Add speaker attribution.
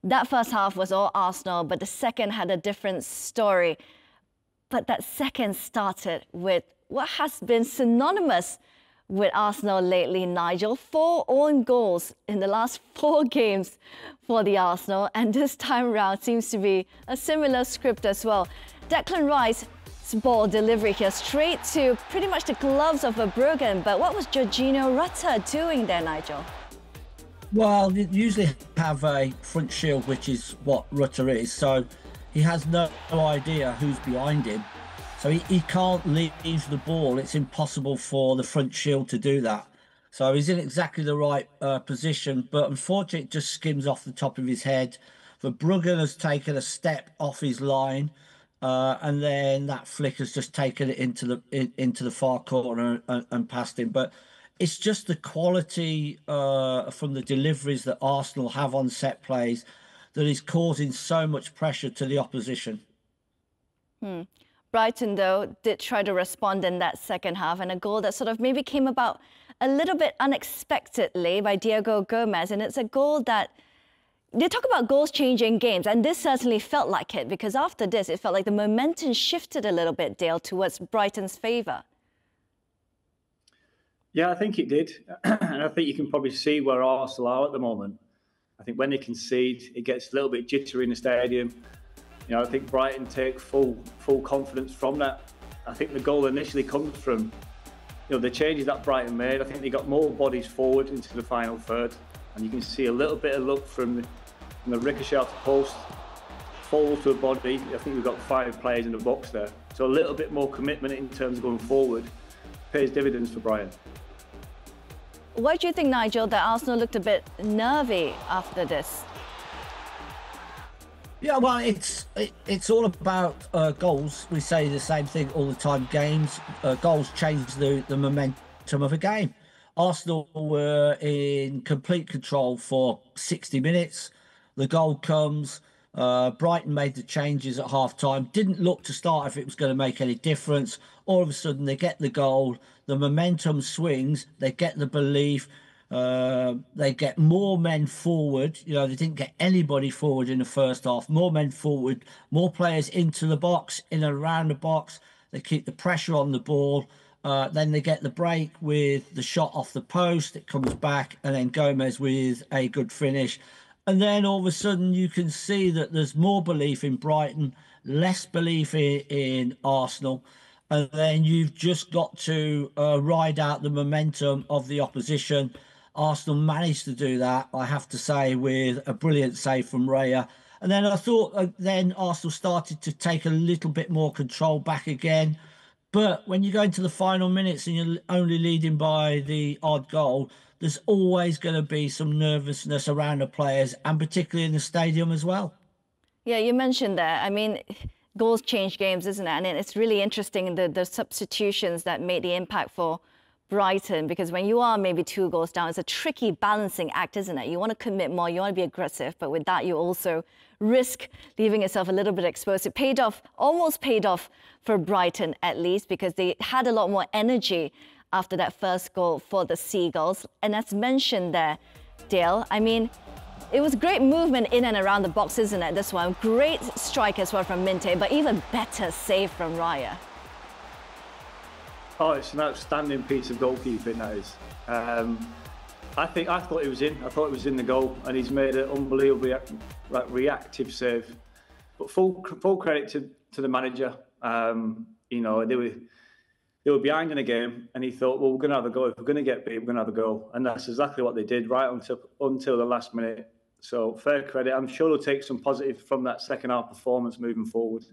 Speaker 1: That first half was all Arsenal, but the second had a different story. But that second started with what has been synonymous with Arsenal lately, Nigel. 4 own goals in the last 4 games for the Arsenal, and this time around seems to be a similar script as well. Declan Rice's ball delivery here straight to pretty much the gloves of Verbruggen, but what was Georginio Rutter doing there, Nigel?
Speaker 2: Well, you usually have a front shield, which is what Rutter is, so he has no idea who's behind him. So he can't leave the ball. It's impossible for the front shield to do that. So he's in exactly the right position, but unfortunately it just skims off the top of his head. Verbruggen has taken a step off his line, and then that flick has just taken it into the far corner and past him. But it's just the quality from the deliveries that Arsenal have on set plays that is causing so much pressure to the opposition.
Speaker 1: Brighton, though, did try to respond in that second half, and a goal that sort of maybe came about a little bit unexpectedly by Diego Gomez. And it's a goal that, they talk about goals changing games, and this certainly felt like it, because after this, it felt like the momentum shifted a little bit, Dale, towards Brighton's favour.
Speaker 3: Yeah, I think it did. And I think you can probably see where Arsenal are at the moment. I think when they concede, it gets a little bit jittery in the stadium. You know, I think Brighton take full confidence from that. I think the goal initially comes from, the changes that Brighton made. I think they got more bodies forward into the final third, and you can see a little bit of luck from the ricochet off the post, fall to a body. I think we've got 5 players in the box there, so a little bit more commitment in terms of going forward pays dividends for Brighton.
Speaker 1: Why do you think, Nigel, that Arsenal looked a bit nervy after this?
Speaker 2: Yeah, well, it's all about goals. We say the same thing all the time. Goals change the momentum of a game. Arsenal were in complete control for 60 minutes. The goal comes. Brighton made the changes at half-time. Didn't look to start if it was going to make any difference. All of a sudden, they get the goal. The momentum swings. They get the belief. They get more men forward. They didn't get anybody forward in the first half. More men forward, more players into the box, in and around the box. They keep the pressure on the ball. Then they get the break with the shot off the post. It comes back, and then Gomez with a good finish. And then all of a sudden you can see that there's more belief in Brighton, less belief in Arsenal. And then you've just got to ride out the momentum of the opposition. Arsenal managed to do that, I have to say, with a brilliant save from Raya. And then I thought then Arsenal started to take a little bit more control back again. But when you go into the final minutes and you're only leading by the odd goal, there's always going to be some nervousness around the players, and particularly in the stadium as well.
Speaker 1: Yeah, you mentioned that. I mean, goals change games, isn't it? And it's really interesting, the substitutions that made the impact for Brighton, because when you are maybe 2 goals down, it's a tricky balancing act, isn't it? You want to commit more, you want to be aggressive, but with that, you also risk leaving yourself a little bit exposed. It paid off, almost paid off for Brighton at least, because they had a lot more energy after that first goal for the Seagulls. And as mentioned there, Dale, I mean, it was great movement in and around the box, isn't it, this one? Great strike as well from Minte, but even better save from Raya.
Speaker 3: Oh, it's an outstanding piece of goalkeeping, that is. I thought it was in. I thought it was in the goal, and he's made an unbelievably reactive save. But full credit to the manager. They were behind in a game, and he thought, well, we're going to have a go. If we're going to get beat, we're going to have a go. And that's exactly what they did right until the last minute. So fair credit. I'm sure they'll take some positive from that second half performance moving forward.